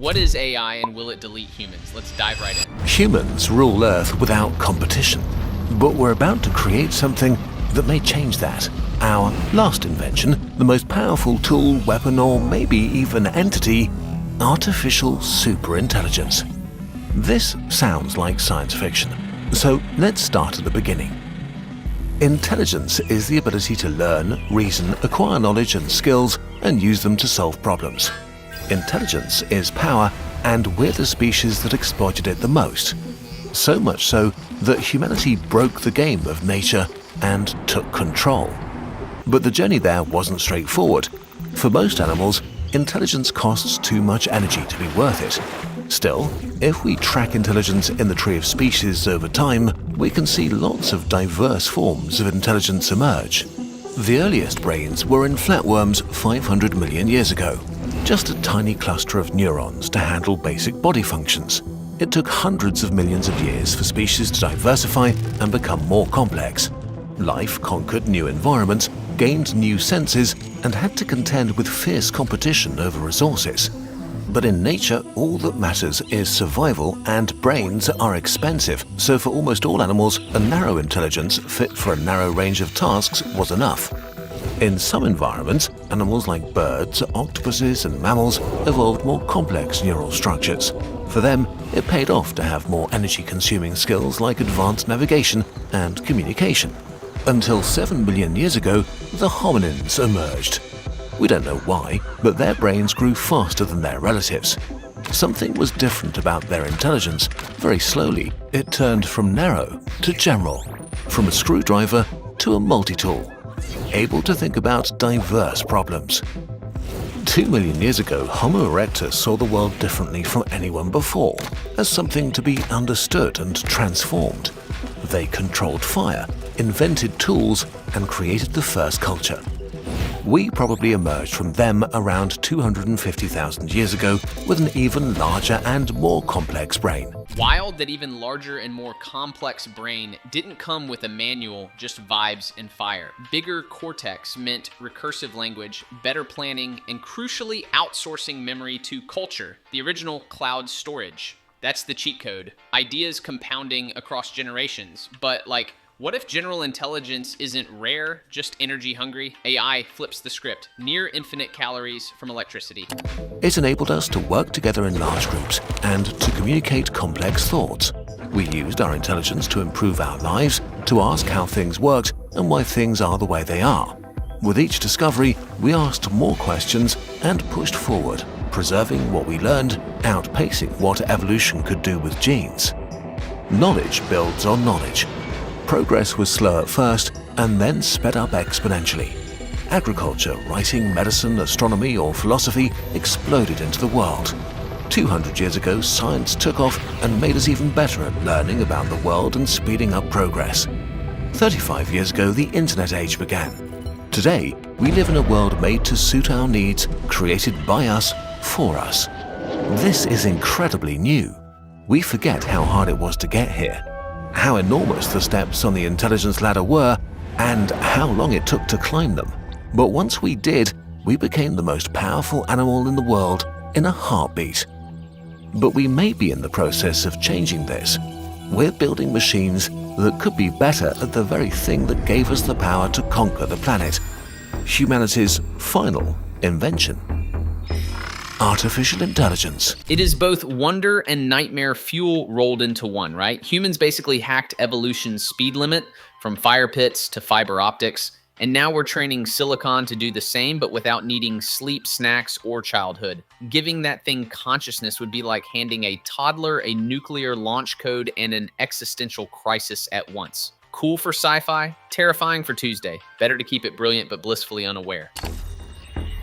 What is AI and will it delete humans? Let's dive right in. Humans rule Earth without competition, but we're about to create something that may change that. Our last invention, the most powerful tool, weapon, or maybe even entity, artificial superintelligence. This sounds like science fiction, so let's start at the beginning. Intelligence is the ability to learn, reason, acquire knowledge and skills, and use them to solve problems. Intelligence is power, and we're the species that exploited it the most. So much so that humanity broke the game of nature and took control. But the journey there wasn't straightforward. For most animals, intelligence costs too much energy to be worth it. Still, if we track intelligence in the tree of species over time, we can see lots of diverse forms of intelligence emerge. The earliest brains were in flatworms 500 million years ago. Just a tiny cluster of neurons to handle basic body functions. It took hundreds of millions of years for species to diversify and become more complex. Life conquered new environments, gained new senses, and had to contend with fierce competition over resources. But in nature, all that matters is survival, and brains are expensive, so for almost all animals, a narrow intelligence fit for a narrow range of tasks was enough. In some environments, animals like birds, octopuses, and mammals evolved more complex neural structures. For them, it paid off to have more energy-consuming skills like advanced navigation and communication. Until 7 billion years ago, the hominins emerged. We don't know why, but their brains grew faster than their relatives. Something was different about their intelligence. Very slowly, it turned from narrow to general, from a screwdriver to a multi-tool, able to think about diverse problems. 2 million years ago, Homo erectus saw the world differently from anyone before, as something to be understood and transformed. They controlled fire, invented tools, and created the first culture. We probably emerged from them around 250,000 years ago with an even larger and more complex brain. Wild that even larger and more complex brain didn't come with a manual, just vibes and fire. Bigger cortex meant recursive language, better planning, and crucially outsourcing memory to culture, the original cloud storage. That's the cheat code. Ideas compounding across generations, but what if general intelligence isn't rare, just energy hungry? AI flips the script. Near infinite calories from electricity. It enabled us to work together in large groups and to communicate complex thoughts. We used our intelligence to improve our lives, to ask how things worked and why things are the way they are. With each discovery, we asked more questions and pushed forward, preserving what we learned, outpacing what evolution could do with genes. Knowledge builds on knowledge. Progress was slow at first and then sped up exponentially. Agriculture, writing, medicine, astronomy, or philosophy exploded into the world. 200 years ago, science took off and made us even better at learning about the world and speeding up progress. 35 years ago, the internet age began. Today, we live in a world made to suit our needs, created by us, for us. This is incredibly new. We forget how hard it was to get here, how enormous the steps on the intelligence ladder were, and how long it took to climb them. But once we did, we became the most powerful animal in the world in a heartbeat. But we may be in the process of changing this. We're building machines that could be better at the very thing that gave us the power to conquer the planet. Humanity's final invention. Artificial intelligence. It is both wonder and nightmare fuel rolled into one, right? Humans basically hacked evolution's speed limit from fire pits to fiber optics, and now we're training silicon to do the same, but without needing sleep, snacks, or childhood. Giving that thing consciousness would be like handing a toddler a nuclear launch code and an existential crisis at once. Cool for sci-fi, terrifying for Tuesday. Better to keep it brilliant but blissfully unaware.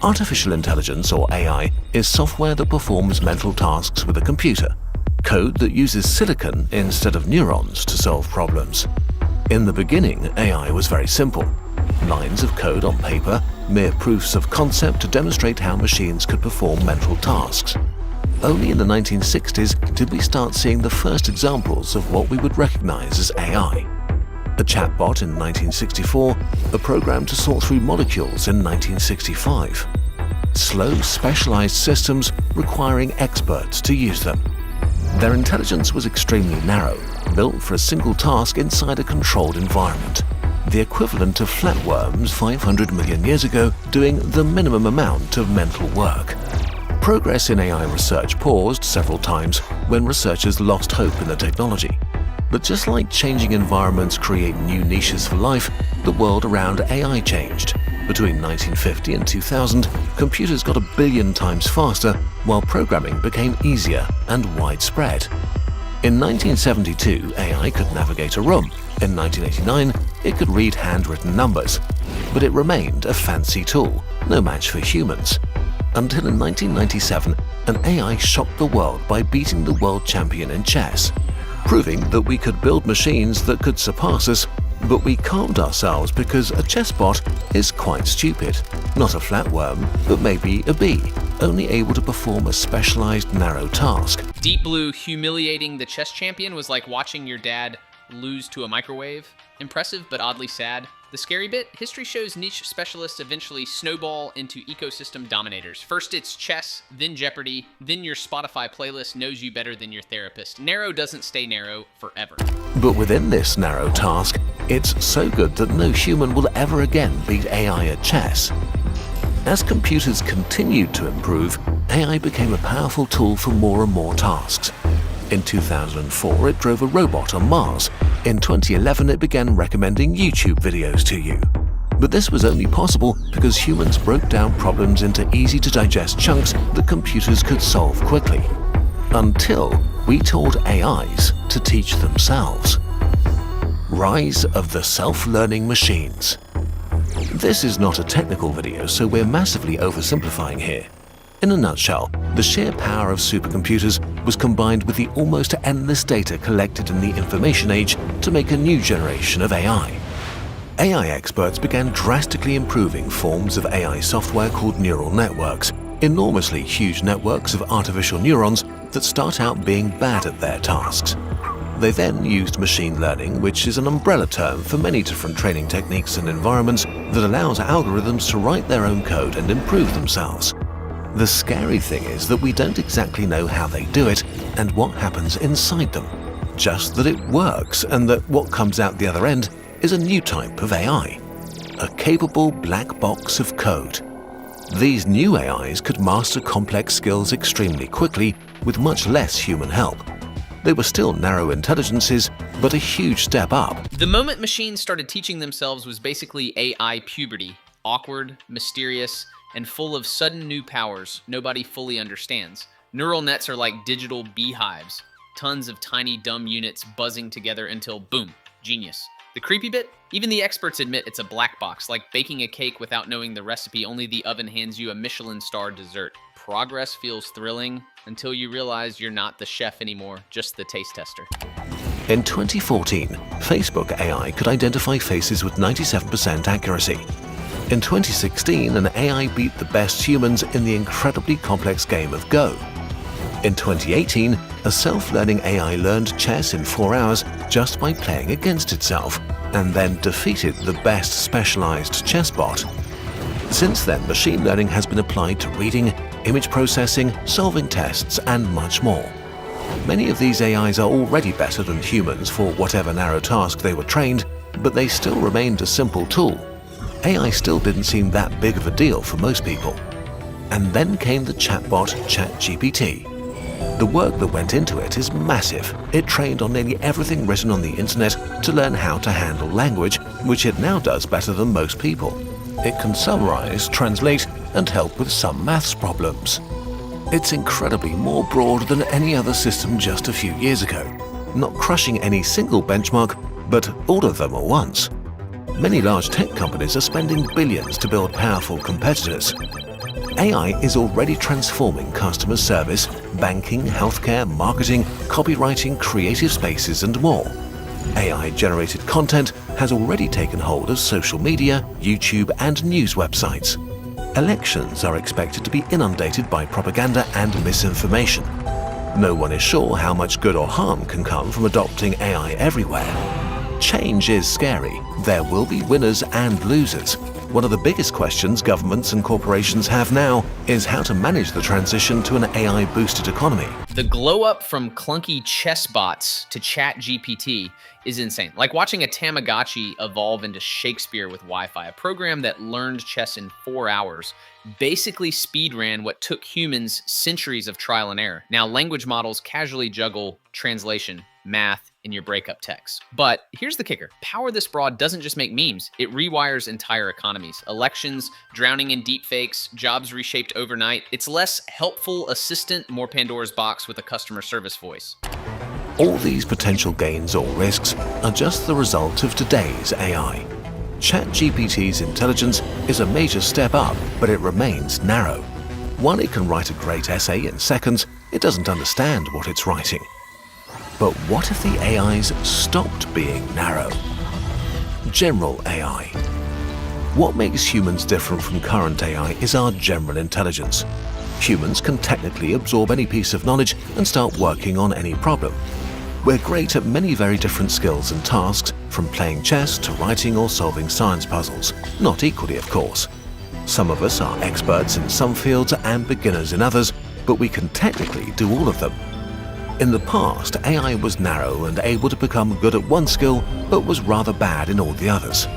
Artificial intelligence, or AI, is software that performs mental tasks with a computer, code that uses silicon instead of neurons to solve problems. In the beginning, AI was very simple. Lines of code on paper, mere proofs of concept to demonstrate how machines could perform mental tasks. Only in the 1960s did we start seeing the first examples of what we would recognize as AI. A chatbot in 1964, a program to sort through molecules in 1965. slow, specialized systems requiring experts to use them. Their intelligence was extremely narrow, built for a single task inside a controlled environment, the equivalent of flatworms 500 million years ago doing the minimum amount of mental work. Progress in AI research paused several times when researchers lost hope in the technology. But just like changing environments create new niches for life, the world around AI changed. Between 1950 and 2000, computers got 1 billion times faster, while programming became easier and widespread. In 1972, AI could navigate a room. In 1989, it could read handwritten numbers. But it remained a fancy tool, no match for humans. Until in 1997, an AI shocked the world by beating the world champion in chess, proving that we could build machines that could surpass us, but we calmed ourselves because a chessbot is quite stupid. Not a flatworm, but maybe a bee, only able to perform a specialized narrow task. Deep Blue humiliating the chess champion was like watching your dad lose to a microwave. Impressive, but oddly sad. The scary bit? History shows niche specialists eventually snowball into ecosystem dominators. First it's chess, then Jeopardy, then your Spotify playlist knows you better than your therapist. Narrow doesn't stay narrow forever. But within this narrow task, it's so good that no human will ever again beat AI at chess. As computers continued to improve, AI became a powerful tool for more and more tasks. In 2004, it drove a robot on Mars. In 2011, it began recommending YouTube videos to you. But this was only possible because humans broke down problems into easy-to-digest chunks that computers could solve quickly. Until we taught AIs to teach themselves. Rise of the self-learning machines. This is not a technical video, so we're massively oversimplifying here. In a nutshell, the sheer power of supercomputers was combined with the almost endless data collected in the information age to make a new generation of AI. AI experts began drastically improving forms of AI software called neural networks, enormously huge networks of artificial neurons that start out being bad at their tasks. They then used machine learning, which is an umbrella term for many different training techniques and environments that allows algorithms to write their own code and improve themselves. The scary thing is that we don't exactly know how they do it and what happens inside them, just that it works and that what comes out the other end is a new type of AI, a capable black box of code. These new AIs could master complex skills extremely quickly with much less human help. They were still narrow intelligences, but a huge step up. The moment machines started teaching themselves was basically AI puberty. Awkward, mysterious, and full of sudden new powers nobody fully understands. Neural nets are like digital beehives. Tons of tiny dumb units buzzing together until boom, genius. The creepy bit? Even the experts admit it's a black box, like baking a cake without knowing the recipe, only the oven hands you a Michelin-starred dessert. Progress feels thrilling until you realize you're not the chef anymore, just the taste tester. In 2014, Facebook AI could identify faces with 97% accuracy. In 2016, an AI beat the best humans in the incredibly complex game of Go. In 2018, a self-learning AI learned chess in 4 hours just by playing against itself, and then defeated the best specialized chess bot. Since then, machine learning has been applied to reading, image processing, solving tests, and much more. Many of these AIs are already better than humans for whatever narrow task they were trained, but they still remained a simple tool. AI still didn't seem that big of a deal for most people. And then came the chatbot ChatGPT. The work that went into it is massive. It trained on nearly everything written on the internet to learn how to handle language, which it now does better than most people. It can summarize, translate, and help with some maths problems. It's incredibly more broad than any other system just a few years ago, not crushing any single benchmark, but all of them at once. Many large tech companies are spending billions to build powerful competitors. AI is already transforming customer service, banking, healthcare, marketing, copywriting, creative spaces, and more. AI-generated content has already taken hold of social media, YouTube, and news websites. Elections are expected to be inundated by propaganda and misinformation. No one is sure how much good or harm can come from adopting AI everywhere. Change is scary. There will be winners and losers. One of the biggest questions governments and corporations have now is how to manage the transition to an AI-boosted economy. The glow up from clunky chess bots to ChatGPT is insane. Like watching a Tamagotchi evolve into Shakespeare with Wi-Fi, a program that learned chess in 4 hours, basically speedran what took humans centuries of trial and error. Now, language models casually juggle translation, math, in your breakup texts. But here's the kicker. Power this broad doesn't just make memes, it rewires entire economies. Elections, drowning in deepfakes, jobs reshaped overnight. It's less helpful assistant, more Pandora's box with a customer service voice. All these potential gains or risks are just the result of today's AI. ChatGPT's intelligence is a major step up, but it remains narrow. While it can write a great essay in seconds, it doesn't understand what it's writing. But what if the AIs stopped being narrow? General AI. What makes humans different from current AI is our general intelligence. Humans can technically absorb any piece of knowledge and start working on any problem. We're great at many very different skills and tasks, from playing chess to writing or solving science puzzles. Not equally, of course. Some of us are experts in some fields and beginners in others, but we can technically do all of them. In the past, AI was narrow and able to become good at one skill, but was rather bad in all the others.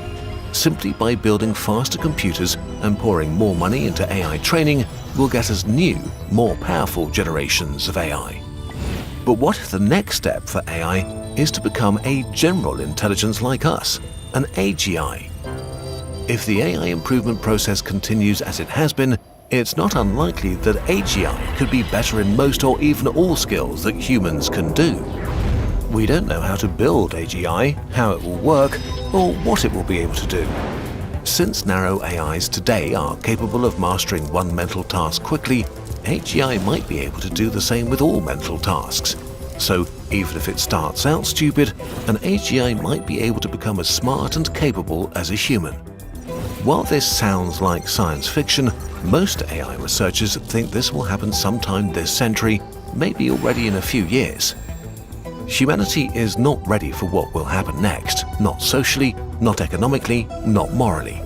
Simply by building faster computers and pouring more money into AI training will get us new, more powerful generations of AI. But what if the next step for AI is to become a general intelligence like us, an AGI? If the AI improvement process continues as it has been, it's not unlikely that AGI could be better in most or even all skills that humans can do. We don't know how to build AGI, how it will work, or what it will be able to do. Since narrow AIs today are capable of mastering one mental task quickly, AGI might be able to do the same with all mental tasks. So even if it starts out stupid, an AGI might be able to become as smart and capable as a human. While this sounds like science fiction, most AI researchers think this will happen sometime this century, maybe already in a few years. Humanity is not ready for what will happen next, not socially, not economically, not morally.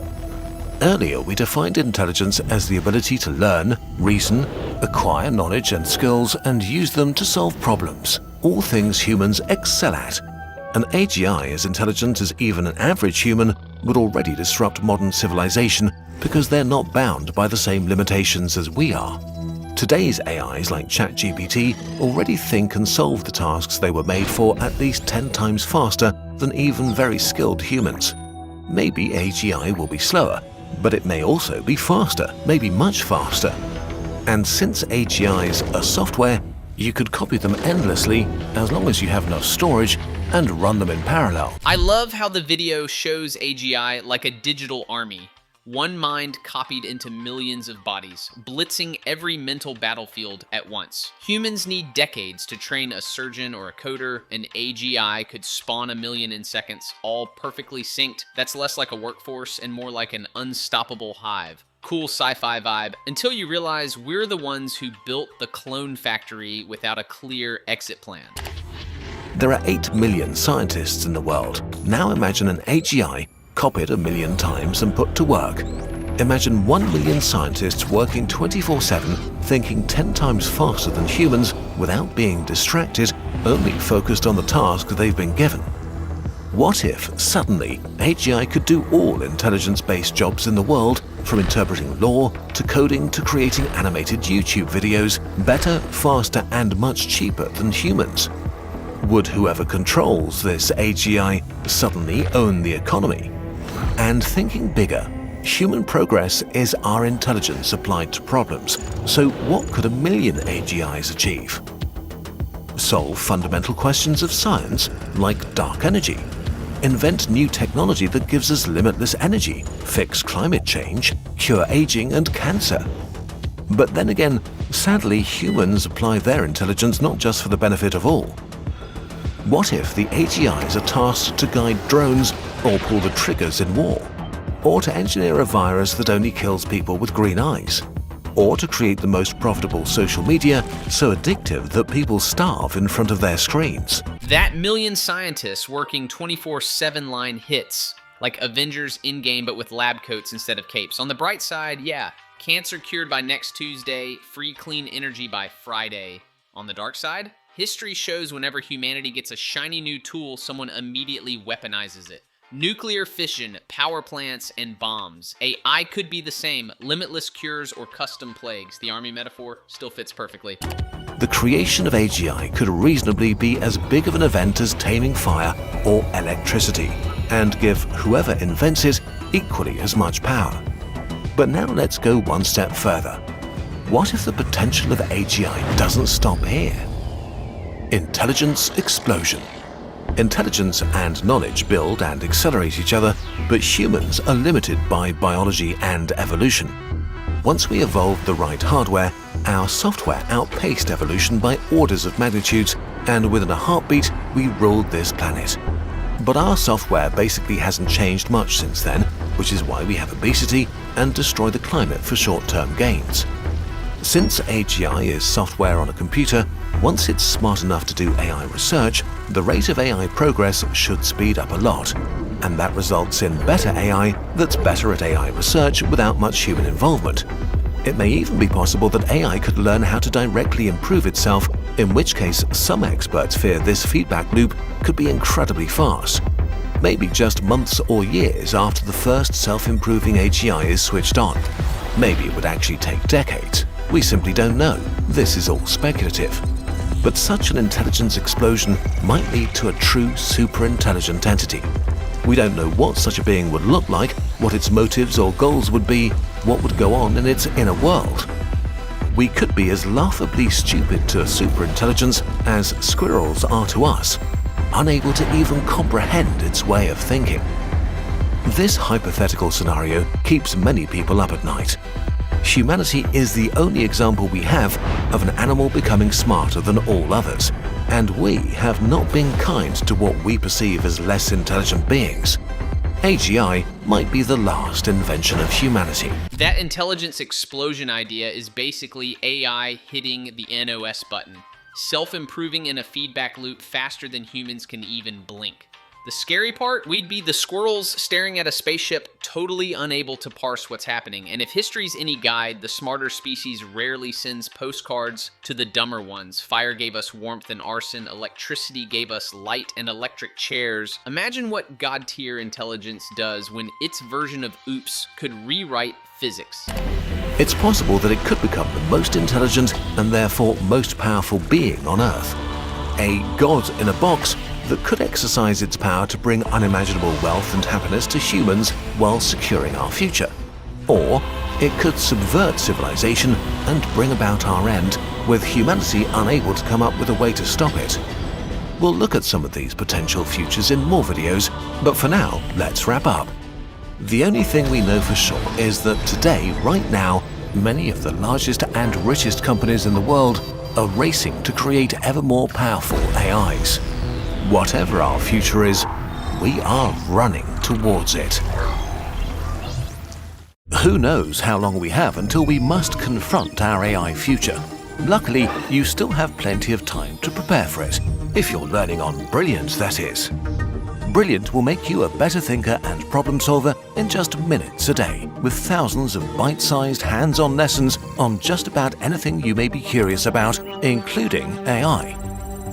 Earlier, we defined intelligence as the ability to learn, reason, acquire knowledge and skills, and use them to solve problems, all things humans excel at. An AGI as intelligent as even an average human would already disrupt modern civilization because they're not bound by the same limitations as we are. Today's AIs like ChatGPT already think and solve the tasks they were made for at least 10 times faster than even very skilled humans. Maybe AGI will be slower, but it may also be faster, maybe much faster. And since AGIs are software, you could copy them endlessly as long as you have enough storage and run them in parallel. I love how the video shows AGI like a digital army. One mind copied into millions of bodies, blitzing every mental battlefield at once. Humans need decades to train a surgeon or a coder. An AGI could spawn 1 million in seconds, all perfectly synced. That's less like a workforce and more like an unstoppable hive. Cool sci-fi vibe, until you realize we're the ones who built the clone factory without a clear exit plan. There are 8 million scientists in the world. Now imagine an AGI copied 1 million times and put to work. Imagine 1 million scientists working 24/7, thinking 10 times faster than humans without being distracted, only focused on the task they've been given. What if, suddenly, AGI could do all intelligence-based jobs in the world, from interpreting law to coding to creating animated YouTube videos, better, faster, and much cheaper than humans? Would whoever controls this AGI suddenly own the economy? And thinking bigger, human progress is our intelligence applied to problems. So what could 1 million AGIs achieve? Solve fundamental questions of science, like dark energy. Invent new technology that gives us limitless energy, fix climate change, cure aging and cancer. But then again, sadly, humans apply their intelligence not just for the benefit of all. What if the AGIs are tasked to guide drones or pull the triggers in war? Or to engineer a virus that only kills people with green eyes? Or to create the most profitable social media so addictive that people starve in front of their screens? That 1 million scientists working 24/7 line hits Like Avengers Endgame but with lab coats instead of capes. On the bright side, yeah, cancer cured by next Tuesday, free clean energy by Friday. On the dark side, history shows whenever humanity gets a shiny new tool, someone immediately weaponizes it. Nuclear fission, power plants, and bombs. AI could be the same, limitless cures or custom plagues. The army metaphor still fits perfectly. The creation of AGI could reasonably be as big of an event as taming fire or electricity, and give whoever invents it equally as much power. But now let's go one step further. What if the potential of AGI doesn't stop here? Intelligence explosion. Intelligence and knowledge build and accelerate each other, but humans are limited by biology and evolution. Once we evolved the right hardware, our software outpaced evolution by orders of magnitudes, and within a heartbeat, we ruled this planet. But our software basically hasn't changed much since then, which is why we have obesity and destroy the climate for short-term gains. Since AGI is software on a computer, once it's smart enough to do AI research, the rate of AI progress should speed up a lot, and that results in better AI that's better at AI research without much human involvement. It may even be possible that AI could learn how to directly improve itself, in which case some experts fear this feedback loop could be incredibly fast. Maybe just months or years after the first self-improving AGI is switched on. Maybe it would actually take decades. We simply don't know. This is all speculative. But such an intelligence explosion might lead to a true super-intelligent entity. We don't know what such a being would look like, what its motives or goals would be, what would go on in its inner world. We could be as laughably stupid to superintelligence as squirrels are to us, unable to even comprehend its way of thinking. This hypothetical scenario keeps many people up at night. Humanity is the only example we have of an animal becoming smarter than all others, and we have not been kind to what we perceive as less intelligent beings. AGI might be the last invention of humanity. That intelligence explosion idea is basically AI hitting the NOS button, self-improving in a feedback loop faster than humans can even blink. The scary part, we'd be the squirrels staring at a spaceship, totally unable to parse what's happening. And if history's any guide, the smarter species rarely sends postcards to the dumber ones. Fire gave us warmth and arson, electricity gave us light and electric chairs. Imagine what god-tier intelligence does when its version of oops could rewrite physics. It's possible that it could become the most intelligent and therefore most powerful being on Earth. A god in a box that could exercise its power to bring unimaginable wealth and happiness to humans while securing our future. Or it could subvert civilization and bring about our end, with humanity unable to come up with a way to stop it. We'll look at some of these potential futures in more videos, but for now, let's wrap up. The only thing we know for sure is that today, right now, many of the largest and richest companies in the world are racing to create ever more powerful AIs. Whatever our future is, we are running towards it. Who knows how long we have until we must confront our AI future? Luckily, you still have plenty of time to prepare for it, if you're learning on Brilliant, that is. Brilliant will make you a better thinker and problem solver in just minutes a day, with thousands of bite-sized hands-on lessons on just about anything you may be curious about, including AI.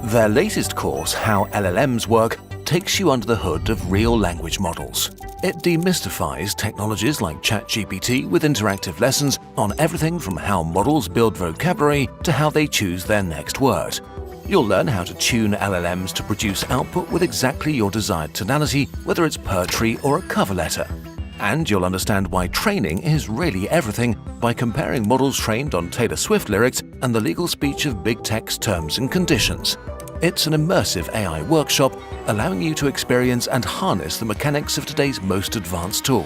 Their latest course, How LLMs Work, takes you under the hood of real language models. It demystifies technologies like ChatGPT with interactive lessons on everything from how models build vocabulary to how they choose their next word. You'll learn how to tune LLMs to produce output with exactly your desired tonality, whether it's poetry or a cover letter. And you'll understand why training is really everything by comparing models trained on Taylor Swift lyrics and the legal speech of big tech's terms and conditions. It's an immersive AI workshop allowing you to experience and harness the mechanics of today's most advanced tool.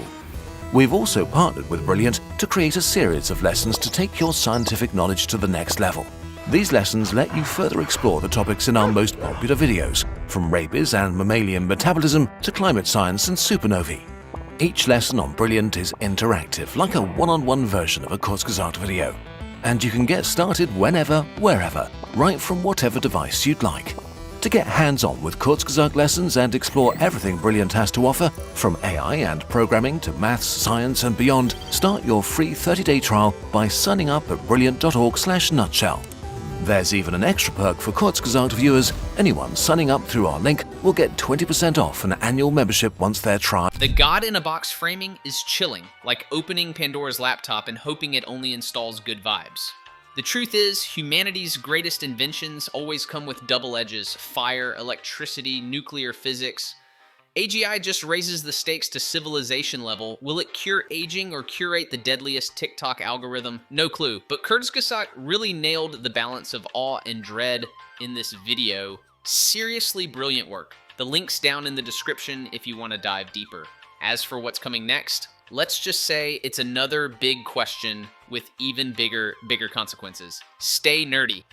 We've also partnered with Brilliant to create a series of lessons to take your scientific knowledge to the next level. These lessons let you further explore the topics in our most popular videos, from rabies and mammalian metabolism to climate science and supernovae. Each lesson on Brilliant is interactive, like a one-on-one version of a Kurzgesagt video. And you can get started whenever, wherever, right from whatever device you'd like. To get hands-on with Kurzgesagt lessons and explore everything Brilliant has to offer, from AI and programming to maths, science and beyond, start your free 30-day trial by signing up at brilliant.org/nutshell. There's even an extra perk for Kurzgesagt viewers. Anyone signing up through our link will get 20% off an annual membership once they're tried. The God-in-a-box framing is chilling, like opening Pandora's laptop and hoping it only installs good vibes. The truth is, humanity's greatest inventions always come with double edges: fire, electricity, nuclear physics. AGI just raises the stakes to civilization level. Will it cure aging or curate the deadliest TikTok algorithm? No clue, but Kurzgesagt really nailed the balance of awe and dread in this video. Seriously brilliant work. The link's down in the description if you want to dive deeper. As for what's coming next, let's just say it's another big question with even bigger consequences. Stay nerdy.